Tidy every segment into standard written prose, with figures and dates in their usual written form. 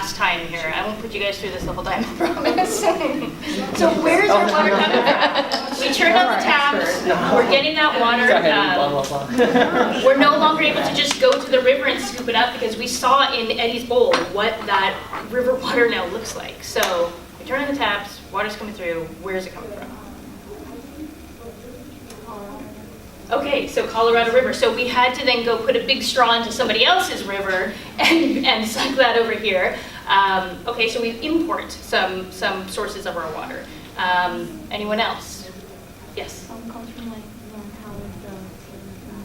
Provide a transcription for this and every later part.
last time here. I won't put you guys through this the whole time, I promise. So where's our water coming from? We turned on the taps, we're getting that water. We're no longer able to just go to the river and scoop it up because we saw in Eddie's bowl what that river water now looks like. So we turn on the taps, water's coming through, where's it coming from? Okay, so Colorado River. So we had to then go put a big straw into somebody else's river and suck that over here. Okay, so we import some sources of our water. Anyone else? Yes? Some comes from like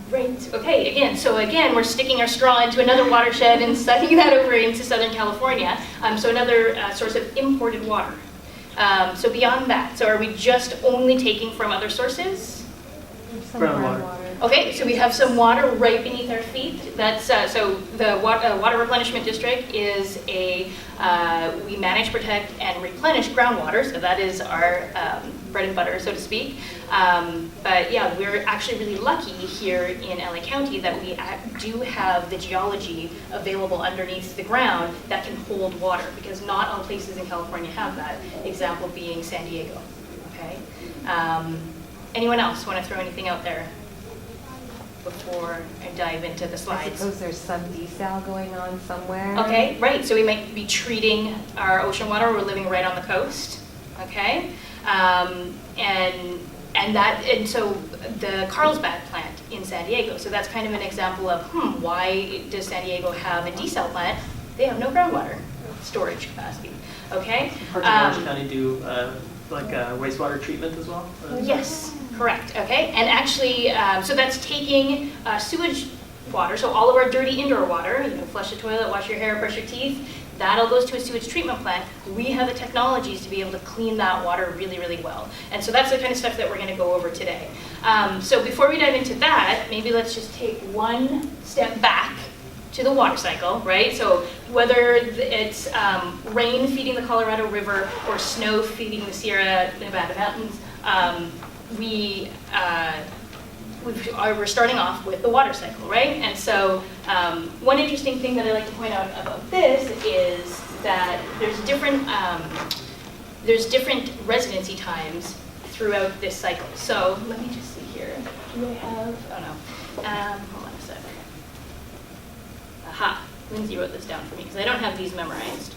Right, okay, again, we're sticking our straw into another watershed and sucking that over into Southern California. So another source of imported water. So beyond that, so are we just only taking from other sources? Groundwater. Okay, so we have some water right beneath our feet. That's so the Water Replenishment District is we manage, protect, and replenish groundwater. So that is our bread and butter, so to speak. But yeah, we're actually really lucky here in LA County that we do have the geology available underneath the ground that can hold water, because not all places in California have that. Example being San Diego. Okay. Anyone else want to throw anything out there before I dive into the I slides? suppose there's some desal going on somewhere. Okay, right. So we might be treating our ocean water. We're living right on the coast. Okay, and so the Carlsbad plant in San Diego. So that's kind of an example of why does San Diego have a desal plant? They have no groundwater storage capacity. Okay. Parts of Orange County do wastewater treatment as well? Yes, correct, okay. And actually, so that's taking sewage water, so all of our dirty indoor water, flush the toilet, wash your hair, brush your teeth, that all goes to a sewage treatment plant. We have the technologies to be able to clean that water really, really well. And so that's the kind of stuff that we're gonna go over today. So before we dive into that, maybe let's just take one step back to the water cycle, right? So whether it's rain feeding the Colorado River or snow feeding the Sierra Nevada mountains, we're starting off with the water cycle, right? And so one interesting thing that I like to point out about this is that there's different residency times throughout this cycle. So let me just see here. Do I have? Oh no. Hold on a sec. Aha, Lindsay wrote this down for me because I don't have these memorized.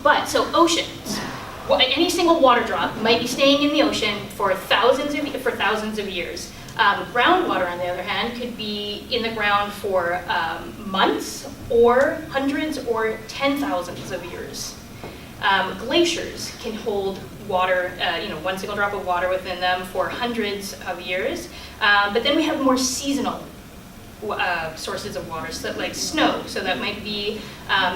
But so oceans, any single water drop might be staying in the ocean for thousands of years. Groundwater, on the other hand, could be in the ground for months or hundreds or 10,000s of years. Glaciers can hold water, one single drop of water within them for hundreds of years. But then we have more seasonal sources of water, so like snow. So that might be,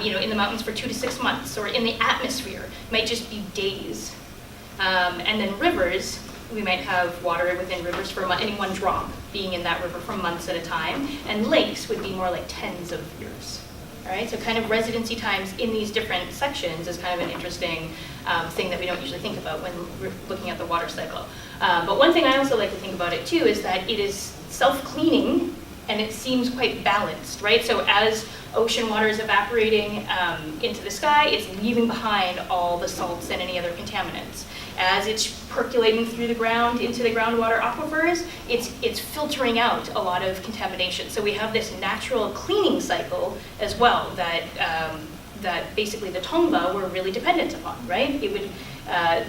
in the mountains for 2 to 6 months, or in the atmosphere, it might just be days. And then rivers, we might have water within rivers for any one drop being in that river for months at a time. And lakes would be more like tens of years. All right, so kind of residency times in these different sections is kind of an interesting thing that we don't usually think about when we're looking at the water cycle. But one thing I also like to think about it too is that it is self-cleaning and it seems quite balanced, right? So as ocean water is evaporating into the sky, it's leaving behind all the salts and any other contaminants. As it's percolating through the ground into the groundwater aquifers, it's filtering out a lot of contamination. So we have this natural cleaning cycle as well that basically the Tongva were really dependent upon, right? It would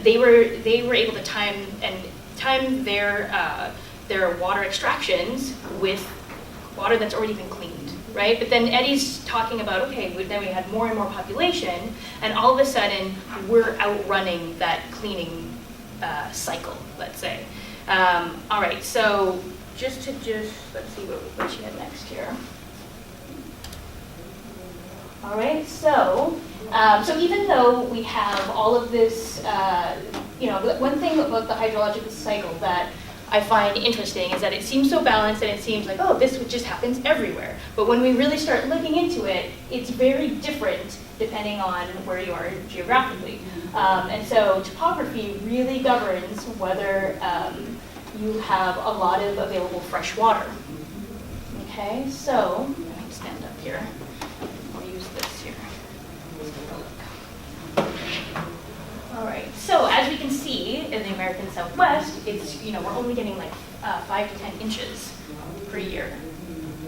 they were able to time their water extractions with water that's already been cleaned, right? But then Eddie's talking about, okay, then we had more and more population, and all of a sudden, we're outrunning that cleaning cycle, let's say. All right, so let's see what she had next here. All right, so even though we have all of this, one thing about the hydrological cycle that I find interesting is that it seems so balanced and it seems like, oh, this just happens everywhere. But when we really start looking into it, it's very different depending on where you are geographically. And so topography really governs whether you have a lot of available fresh water. Okay, so let me stand up here. I'll use this here. American Southwest, it's, we're only getting like 5 to 10 inches per year.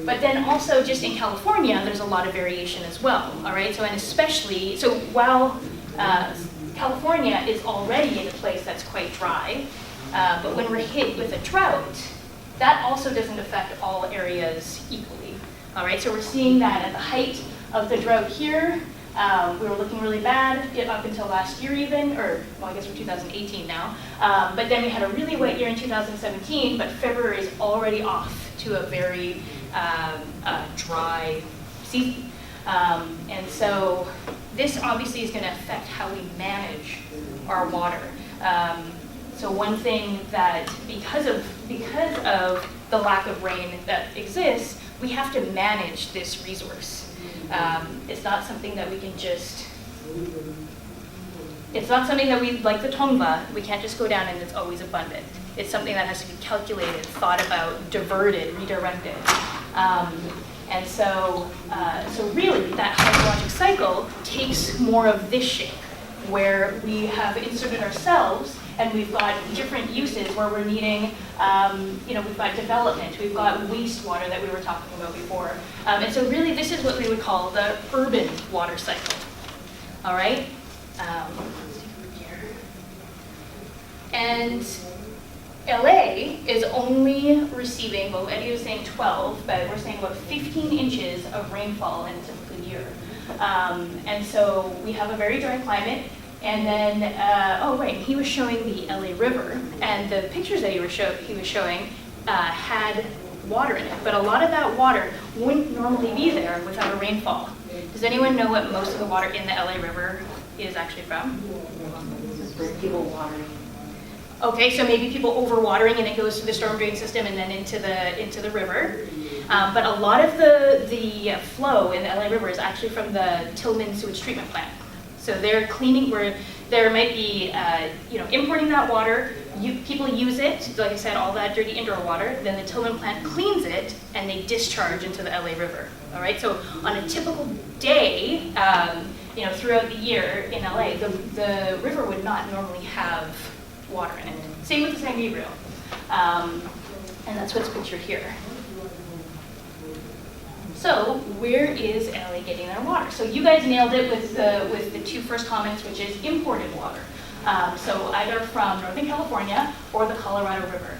But then also just in California, there's a lot of variation as well, all right? So, and especially, so while California is already in a place that's quite dry, but when we're hit with a drought, that also doesn't affect all areas equally, all right? So we're seeing that at the height of the drought here, we were looking really bad up until last year even, or well, I guess we're 2018 now. But then we had a really wet year in 2017, but February is already off to a very dry season. And so this obviously is going to affect how we manage our water. So one thing that, because of the lack of rain that exists, we have to manage this resource. It's not something that we can just, it's not something that we, like the Tongva, we can't just go down and it's always abundant. It's something that has to be calculated, thought about, diverted, redirected. And so really that hydrologic cycle takes more of this shape, where we have inserted ourselves and we've got different uses where we're needing, we've got development, we've got wastewater that we were talking about before. And so really this is what we would call the urban water cycle, all right? Let's see from here. And LA is only receiving, well, Eddie was saying 12, but we're saying about 15 inches of rainfall in a typical year. And so we have a very dry climate. And then, he was showing the LA River, and the pictures that he was showing had water in it, but a lot of that water wouldn't normally be there without a rainfall. Does anyone know what most of the water in the LA River is actually from? People watering. Okay, so maybe people overwatering and it goes to the storm drain system and then into the river. But a lot of the flow in the LA River is actually from the Tillman sewage treatment plant. So they're cleaning, where there might be, importing that water, people use it, like I said, all that dirty indoor water, then the Tillman plant cleans it and they discharge into the LA River, all right? So on a typical day, throughout the year in LA, the river would not normally have water in it. Same with the San Gabriel. And that's what's pictured here. So where is LA getting their water? So you guys nailed it with the two first comments, which is imported water. So either from Northern California or the Colorado River.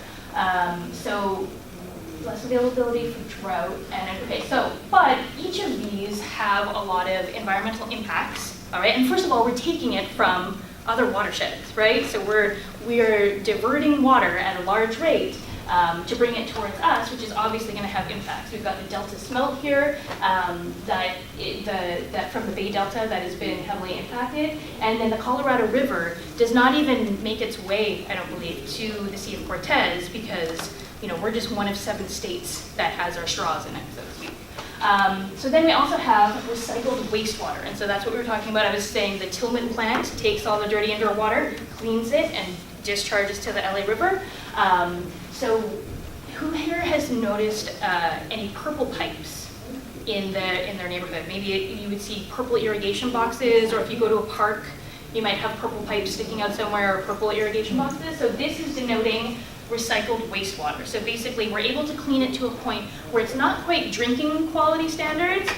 So less availability for drought. But each of these have a lot of environmental impacts. All right, and first of all, we're taking it from other watersheds, right? So we are diverting water at a large rate to bring it towards us, which is obviously going to have impacts. We've got the Delta smelt here, that from the Bay Delta that has been heavily impacted, and then the Colorado River does not even make its way, I don't believe, to the Sea of Cortez because we're just one of 7 states that has our straws in it, so to speak. So then we also have recycled wastewater, and so that's what we were talking about. I was saying the Tillman plant takes all the dirty indoor water, cleans it, and discharges to the LA River. So who here has noticed any purple pipes in their neighborhood? Maybe you would see purple irrigation boxes, or if you go to a park, you might have purple pipes sticking out somewhere, or purple irrigation boxes. So this is denoting recycled wastewater. So basically we're able to clean it to a point where it's not quite drinking quality standards,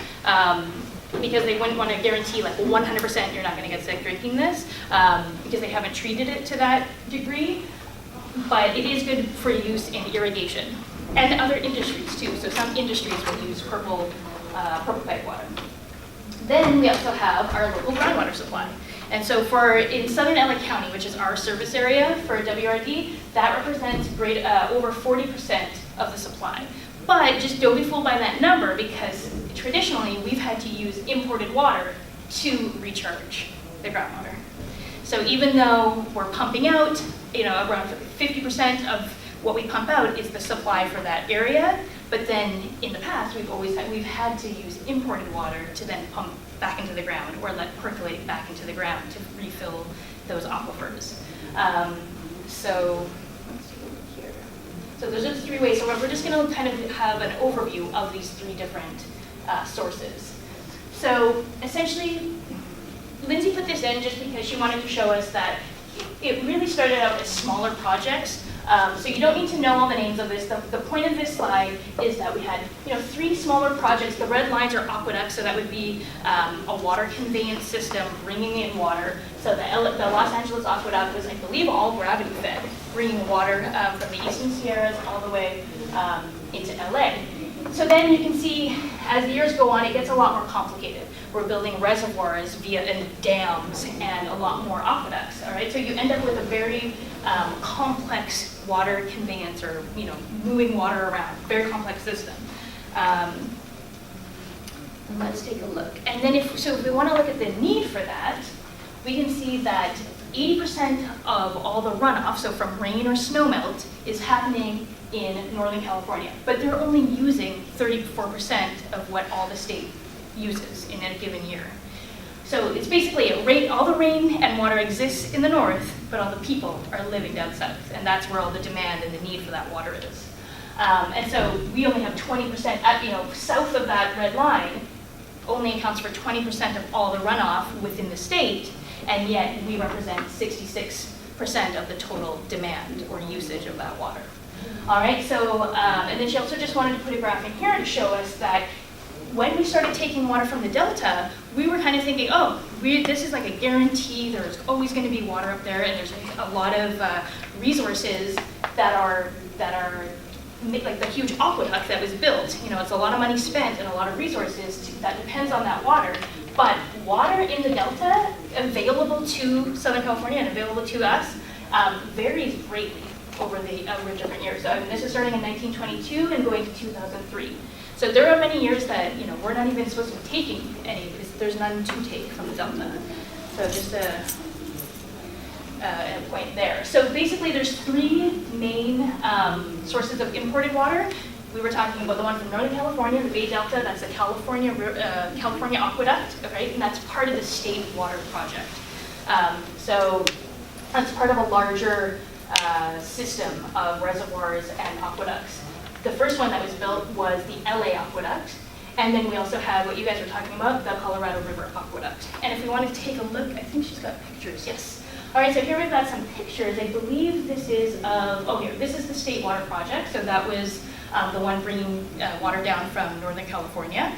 because they wouldn't want to guarantee like 100% you're not going to get sick drinking this, because they haven't treated it to that degree. But it is good for use in irrigation and other industries too. So some industries will use purple pipe water. Then we also have our local groundwater supply. And so in southern LA County, which is our service area for WRD, that represents over 40% of the supply. But just don't be fooled by that number, because traditionally we've had to use imported water to recharge the groundwater. So even though we're pumping out, around 50% of what we pump out is the supply for that area, but then in the past we've had to use imported water to then pump back into the ground, or let percolate back into the ground to refill those aquifers. So let's see over here. So those are the 3 ways. So we're just going to kind of have an overview of these 3 different sources. So essentially, Lindsay put this in just because she wanted to show us that it really started out as smaller projects. So you don't need to know all the names of this. The point of this slide is that we had 3 smaller projects. The red lines are aqueducts, so that would be a water conveyance system bringing in water. So the Los Angeles Aqueduct was, I believe, all gravity fed, bringing water from the Eastern Sierras all the way into LA. So then you can see, as the years go on, it gets a lot more complicated. We're building reservoirs and dams and a lot more aqueducts, all right? So you end up with a very complex water conveyance, or moving water around, very complex system. Let's take a look. And then if we want to look at the need for that, we can see that 80% of all the runoff, so from rain or snowmelt, is happening in Northern California. But they're only using 34% of what all the state uses in a given year. So it's basically all the rain and water exists in the north, but all the people are living down south, and that's where all the demand and the need for that water is. And so we only have 20%, south of that red line, only accounts for 20% of all the runoff within the state, and yet we represent 66% of the total demand or usage of that water. All right, so, and then she also just wanted to put a graph in here to show us that when we started taking water from the Delta, we were kind of thinking, this is like a guarantee, there's always going to be water up there, and there's a lot of resources that are like the huge aqueduct that was built. It's a lot of money spent and a lot of resources that depends on that water. But water in the Delta, available to Southern California and available to us, varies greatly over different years. So this is starting in 1922 and going to 2003. So there are many years that we're not even supposed to be taking any, because there's none to take from the Delta. So just a point there. So basically there's 3 main sources of imported water. We were talking about the one from Northern California, the Bay Delta. That's the California Aqueduct, right? And that's part of the state water project. So that's part of a larger system of reservoirs and aqueducts. The first one that was built was the LA Aqueduct, and then we also have what you guys were talking about, the Colorado River Aqueduct. And if we want to take a look, I think she's got pictures, yes. All right, so here we've got some pictures. I believe this is this is the state water project. So that was the one bringing water down from Northern California.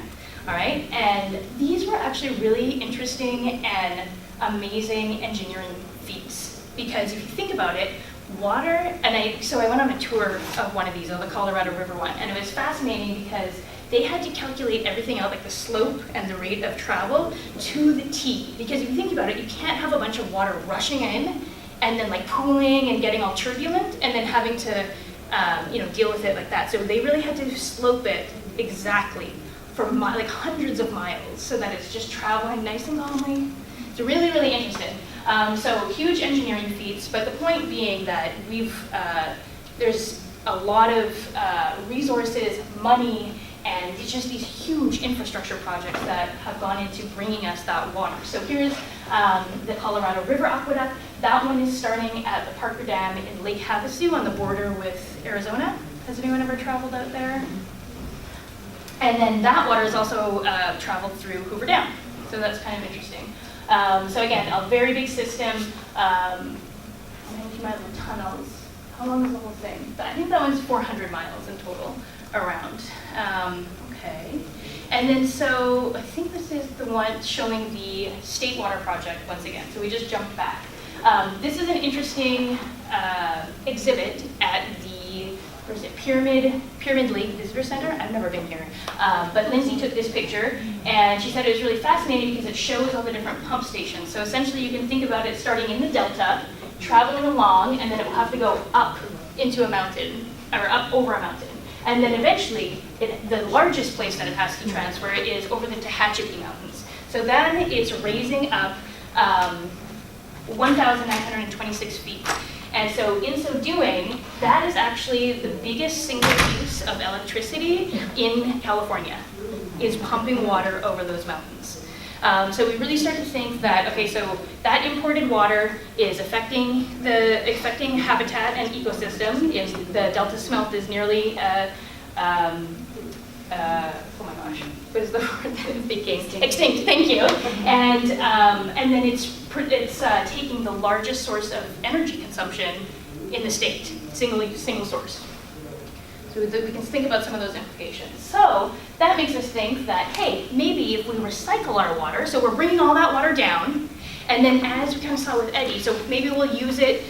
All right, and these were actually really interesting and amazing engineering feats, because if you think about it, water, and I went on a tour of one of these, of the Colorado River one, and it was fascinating because they had to calculate everything out, like the slope and the rate of travel to the T. Because if you think about it, you can't have a bunch of water rushing in and then like pooling and getting all turbulent and then having to deal with it like that. So they really had to slope it exactly for like hundreds of miles so that it's just traveling nice and calmly. It's really, really interesting. So huge engineering feats, but the point being that there's a lot of resources, money, and it's just these huge infrastructure projects that have gone into bringing us that water. So here's the Colorado River Aqueduct. That one is starting at the Parker Dam in Lake Havasu on the border with Arizona. Has anyone ever traveled out there? And then that water is also traveled through Hoover Dam. So that's kind of interesting. So again, a very big system. How many miles of tunnels? How long is the whole thing? I think that one's 400 miles in total around. Okay. And then so I think this is the one showing the state water project once again. So we just jumped back. This is an interesting exhibit at the Pyramid Lake Visitor Center. I've never been here. But Lindsay took this picture, and she said it was really fascinating because it shows all the different pump stations. So essentially you can think about it starting in the Delta, traveling along, and then it will have to go up into a mountain, or up over a mountain. And then eventually, the largest place that it has to transfer is over the Tehachapi Mountains. So then it's raising up 1,926 feet. And so in so doing, that is actually the biggest single use of electricity in California, is pumping water over those mountains. So we really start to think that, okay, so that imported water is affecting habitat and ecosystem. The Delta smelt is nearly, oh my gosh, what is the word that I'm thinking? Extinct, thank you. And then it's taking the largest source of energy consumption in the state, single source. So we can think about some of those implications. So that makes us think that, hey, maybe if we recycle our water, so we're bringing all that water down, and then as we kind of saw with Eddie, so maybe we'll use it,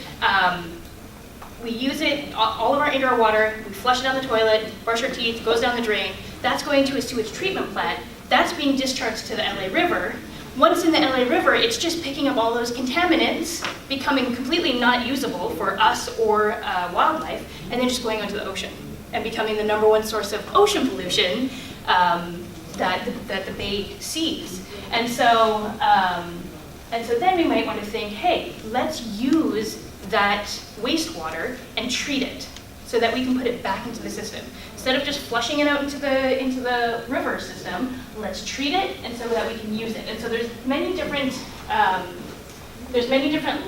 all of our indoor water, we flush it down the toilet, brush our teeth, goes down the drain, that's going to a sewage treatment plant, that's being discharged to the LA River. Once in the LA River, it's just picking up all those contaminants, becoming completely not usable for us or wildlife, and then just going onto the ocean and becoming the #1 source of ocean pollution that the bay sees. And so then we might want to think, hey, let's use that wastewater and treat it so that we can put it back into the system. Instead of just flushing it out into the river system, let's treat it and so that we can use it. And so there's many different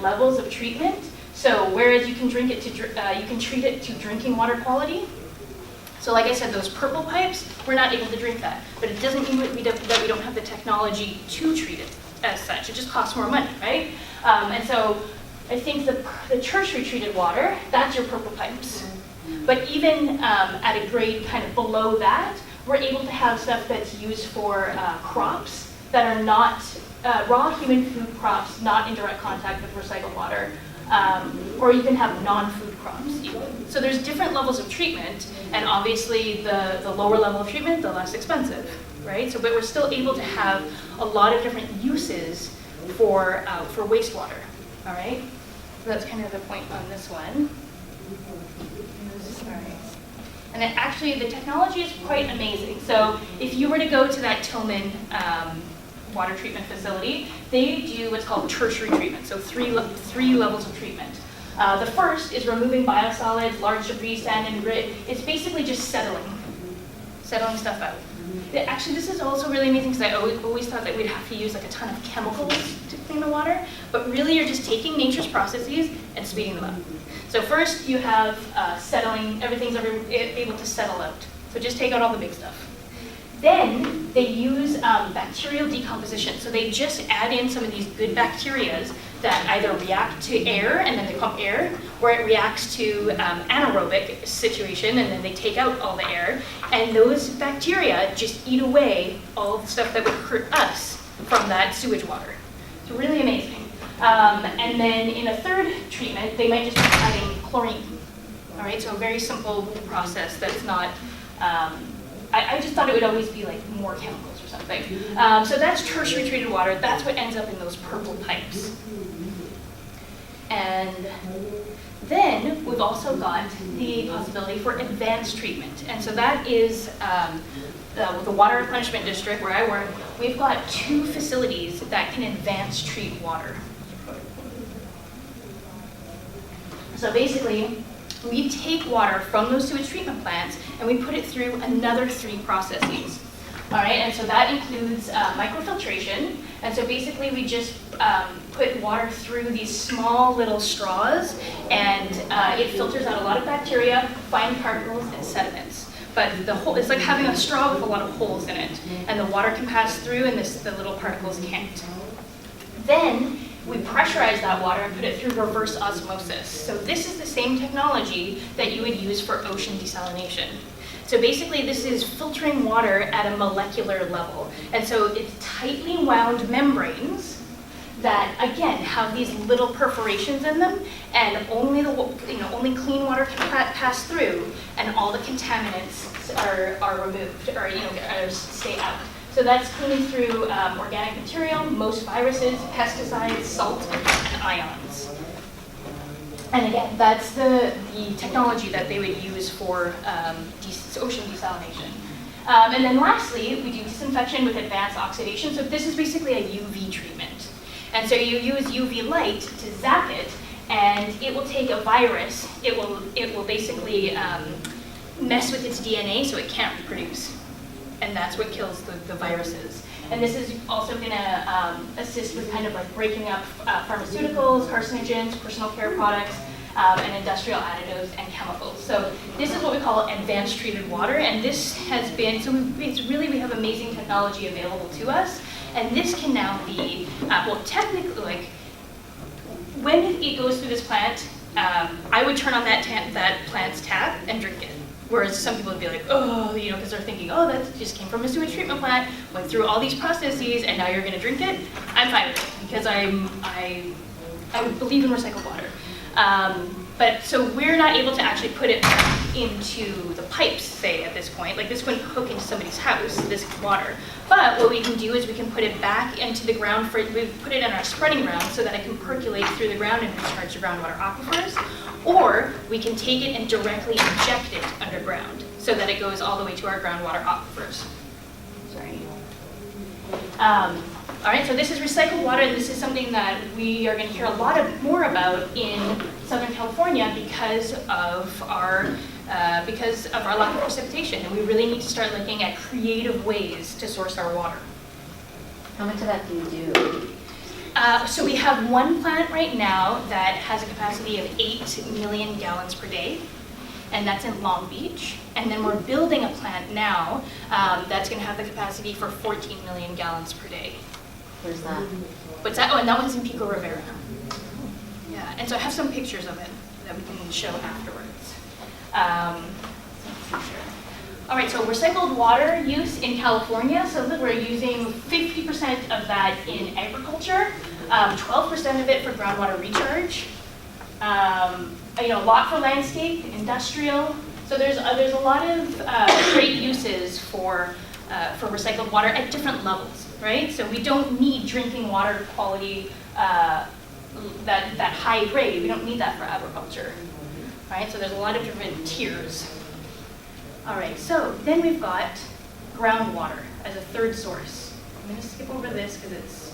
levels of treatment. So whereas you can treat it to drinking water quality. So like I said, those purple pipes, we're not able to drink that. But it doesn't mean that we don't have the technology to treat it as such. It just costs more money, right? And so I think the tertiary treated water, that's your purple pipes. But even at a grade kind of below that, we're able to have stuff that's used for crops that are not raw human food crops, not in direct contact with recycled water, or even have non-food crops even. So there's different levels of treatment, and obviously the lower level of treatment, the less expensive, right? So, but we're still able to have a lot of different uses for wastewater, all right? So that's kind of the point on this one. All right. And then actually, the technology is quite amazing. So if you were to go to that Tillman water treatment facility, they do what's called tertiary treatment, so three levels of treatment. The first is removing biosolids, large debris, sand, and grit. It's basically just settling stuff out. Actually, this is also really amazing because I always thought that we'd have to use like a ton of chemicals to clean the water, but really you're just taking nature's processes and speeding them up. So first you have settling, everything's able to settle out. So just take out all the big stuff. Then they use bacterial decomposition. So they just add in some of these good bacteria that either react to air and then they pump air, or it reacts to anaerobic situation and then they take out all the air. And those bacteria just eat away all the stuff that would hurt us from that sewage water. It's really amazing. And then in a third treatment, they might just be adding chlorine. All right, so a very simple process that's not, I just thought it would always be like more chemicals or something. So that's tertiary treated water. That's what ends up in those purple pipes. And then we've also got the possibility for advanced treatment. And so that is the Water Replenishment District where I work. We've got 2 facilities that can advance treat water. So basically, we take water from those sewage treatment plants and we put it through another 3 processes. All right, and so that includes microfiltration. And so basically we just put water through these small little straws and it filters out a lot of bacteria, fine particles, and sediments. But it's like having a straw with a lot of holes in it. And the water can pass through and the little particles can't. Then we pressurize that water and put it through reverse osmosis. So this is the same technology that you would use for ocean desalination. So basically this is filtering water at a molecular level. And so it's tightly wound membranes that, again, have these little perforations in them, and only clean water can pass through, and all the contaminants are removed, or stay out. So that's cleaning through organic material, most viruses, pesticides, salt, and ions. And again, that's the technology that they would use for ocean desalination. And then lastly, we do disinfection with advanced oxidation. So this is basically a UV treatment. And so you use UV light to zap it, and it will take a virus. It will basically mess with its DNA so it can't reproduce. And that's what kills the viruses. And this is also going to assist with kind of like breaking up pharmaceuticals, carcinogens, personal care products, and industrial additives and chemicals. So this is what we call advanced treated water, and this has been, we have amazing technology available to us, and this can now be, well, technically, like, when it goes through this plant, I would turn on that plant's tap and drink it. Whereas some people would be like, oh, because they're thinking, oh, that just came from a sewage treatment plant, went through all these processes, and now you're going to drink it. I'm fine with it because I believe in recycled water. But so we're not able to actually put it back into the pipes, say, at this point. Like this wouldn't hook into somebody's house, this water. But what we can do is we can put it back into the ground, we put it in our spreading ground so that it can percolate through the ground and recharge the groundwater aquifers. Or we can take it and directly inject it underground so that it goes all the way to our groundwater aquifers. Sorry. All right, so this is recycled water, and this is something that we are going to hear a lot more about in Southern California because of our lack of precipitation, and we really need to start looking at creative ways to source our water. How much of that do you do? So we have one plant right now that has a capacity of 8 million gallons per day, and that's in Long Beach. And then we're building a plant now that's going to have the capacity for 14 million gallons per day. Where's that? What's that? Oh, and that one's in Pico Rivera. Yeah, and so I have some pictures of it that we can show afterwards. All right, so recycled water use in California, so that we're using 50% of that in agriculture, 12% of it for groundwater recharge, a lot for landscape, industrial. So there's a lot of great uses for recycled water at different levels, right? So we don't need drinking water quality that high grade. We don't need that for agriculture, right? So there's a lot of different tiers. All right, so then we've got groundwater as a third source. I'm going to skip over this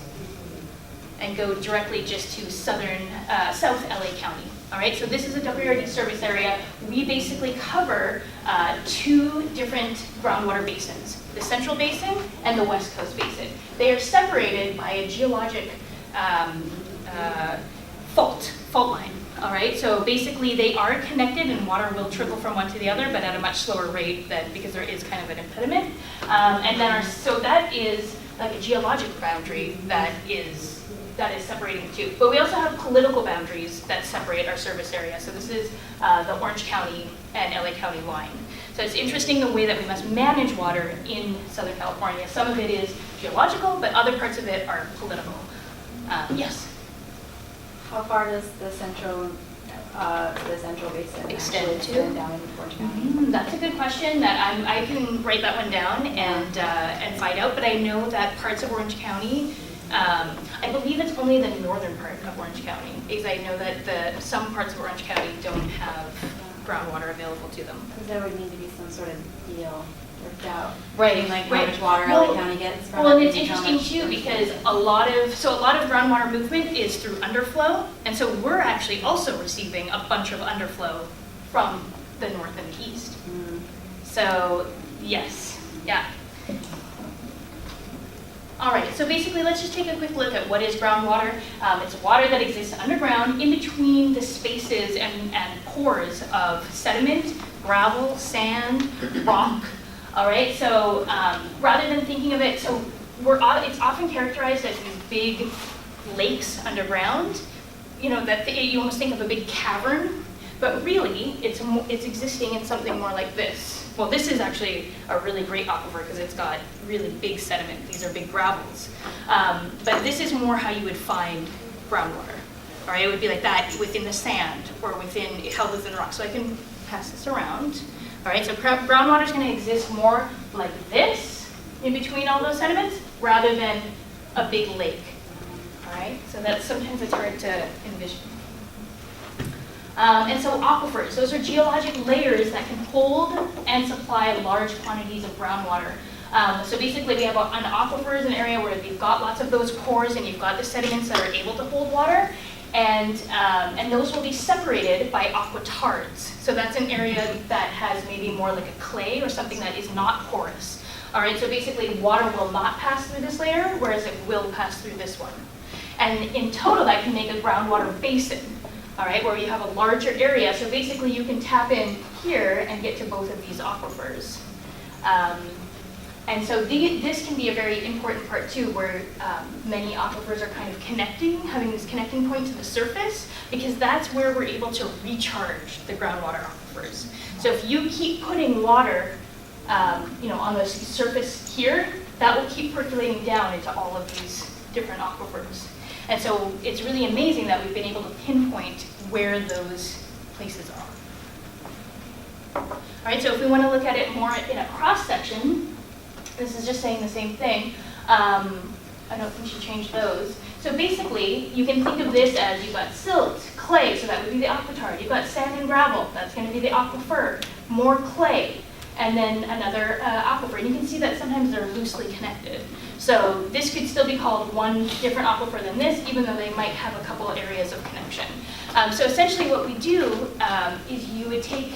and go directly just to South LA County. All right, so this is a WRD service area. We basically cover 2 different groundwater basins, the Central Basin and the West Coast Basin. They are separated by a geologic fault line. All right, so basically they are connected and water will trickle from one to the other, but at a much slower rate because there is kind of an impediment. And then so that is like a geologic boundary that is separating the two. But we also have political boundaries that separate our service area. So this is the Orange County and LA County line. So it's interesting the way that we must manage water in Southern California. Some of it is geological, but other parts of it are political. Yes? How far does the central basin Extend actually to? down in Orange County? That's a good question that I can write that one down and find out, but I know that parts of Orange County, I believe it's only the northern part of Orange County, because I know that some parts of Orange County don't have groundwater available to them. Because there would need to be some sort of deal worked out. Right, I mean, like right. how much water Well, LA County gets from Well, and it, it's and how interesting much too Orange because County a lot of groundwater movement is through underflow, and so we're actually also receiving a bunch of underflow from the north and the east. Mm. So yes, yeah. All right, so basically let's just take a quick look at what is groundwater. It's water that exists underground in between the spaces and pores of sediment, gravel, sand, rock. All right, so rather than thinking of it, so it's often characterized as these big lakes underground, that you almost think of a big cavern, but really it's existing in something more like this. Well, this is actually a really great aquifer because it's got really big sediment. These are big gravels. But this is more how you would find groundwater. All right, it would be like that within the sand or held within rock. So I can pass this around. All right, so groundwater is going to exist more like this in between all those sediments rather than a big lake. All right, so sometimes it's hard to envision. And so aquifers, those are geologic layers that can hold and supply large quantities of groundwater. So basically we have an aquifer is an area where you've got lots of those pores and you've got the sediments that are able to hold water, and those will be separated by aquitards. So that's an area that has maybe more like a clay or something that is not porous. All right, so basically water will not pass through this layer, whereas it will pass through this one. And in total that can make a groundwater basin. All right, where you have a larger area. So basically you can tap in here and get to both of these aquifers. And so this can be a very important part too, where many aquifers are kind of connecting, having this connecting point to the surface, because that's where we're able to recharge the groundwater aquifers. So if you keep putting water on the surface here, that will keep percolating down into all of these different aquifers. And so it's really amazing that we've been able to pinpoint where those places are. All right, so if we want to look at it more in a cross-section, this is just saying the same thing. I don't think she changed those. So basically, you can think of this as you've got silt, clay, so that would be the aquitard. You've got sand and gravel, that's going to be the aquifer. More clay, and then another aquifer. And you can see that sometimes they're loosely connected. So this could still be called one different aquifer than this, even though they might have a couple areas of connection. So essentially what we do is you would take